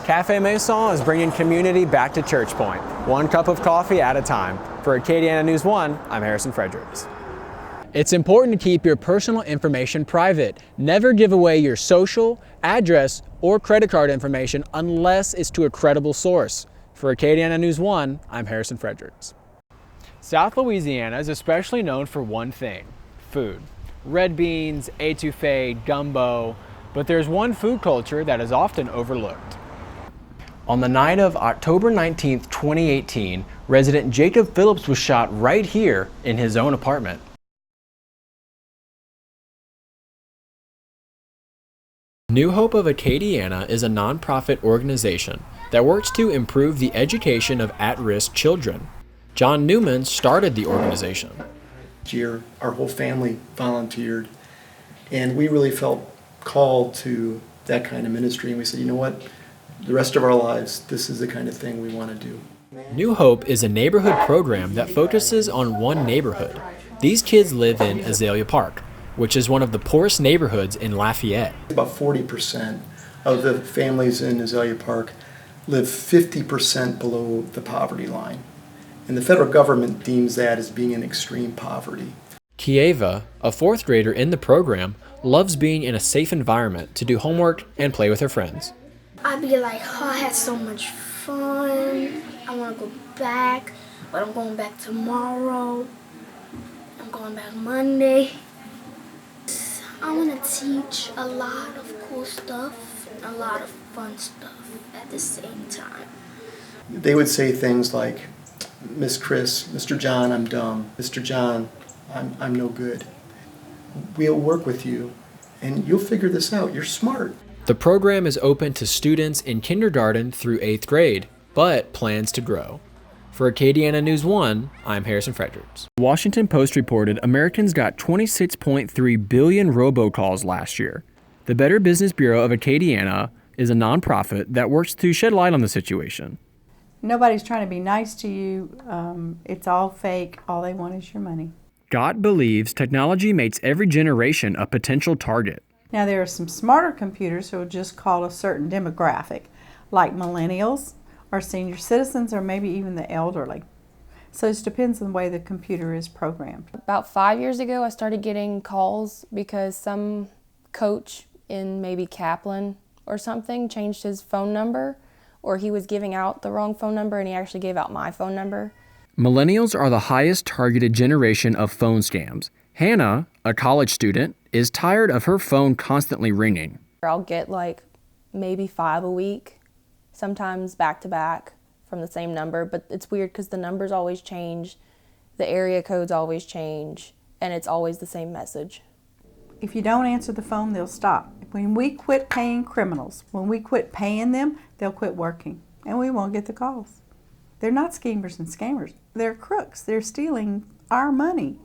Cafe Maison is bringing community back to Church Point, one cup of coffee at a time. For Acadiana News 1, I'm Harrison Fredericks. It's important to keep your personal information private. Never give away your social, address, or credit card information unless it's to a credible source. For Acadiana News 1, I'm Harrison Fredericks. South Louisiana is especially known for one thing: food. Red beans, etouffee, gumbo, but there's one food culture that is often overlooked. On the night of October 19, 2018, resident Jacob Phillips was shot right here in his own apartment. New Hope of Acadiana is a nonprofit organization that works to improve the education of at-risk children. John Newman started the organization. Last year, our whole family volunteered, and we really felt called to that kind of ministry, and we said, you know what? The rest of our lives, this is the kind of thing we want to do. New Hope is a neighborhood program that focuses on one neighborhood. These kids live in Azalea Park, which is one of the poorest neighborhoods in Lafayette. About 40% of the families in Azalea Park live 50% below the poverty line. And the federal government deems that as being in extreme poverty. Kieva, a fourth grader in the program, loves being in a safe environment to do homework and play with her friends. I'd be like, oh, I had so much fun. I want to go back, but I'm going back tomorrow. I'm going back Monday. I want to teach a lot of cool stuff, a lot of fun stuff at the same time. They would say things like, Miss Chris, Mr. John, I'm dumb. Mr. John, I'm no good. We'll work with you, and you'll figure this out. You're smart. The program is open to students in kindergarten through 8th grade, but plans to grow. For Acadiana News 1, I'm Harrison Fredericks. The Washington Post reported Americans got 26.3 billion robocalls last year. The Better Business Bureau of Acadiana is a nonprofit that works to shed light on the situation. Nobody's trying to be nice to you. It's all fake. All they want is your money. Gott believes technology makes every generation a potential target. Now, there are some smarter computers who will just call a certain demographic, like millennials or senior citizens or maybe even the elderly. So it depends on the way the computer is programmed. About 5 years ago, I started getting calls because some coach in maybe Kaplan or something changed his phone number, or he was giving out the wrong phone number and he actually gave out my phone number. Millennials are the highest targeted generation of phone scams. Hannah, a college student, is tired of her phone constantly ringing. I'll get like maybe 5 a week, sometimes back to back from the same number, but it's weird because the numbers always change, the area codes always change, and it's always the same message. If you don't answer the phone, they'll stop. When we quit paying criminals, when we quit paying them, they'll quit working, and we won't get the calls. They're not schemers and scammers. They're crooks. They're stealing our money.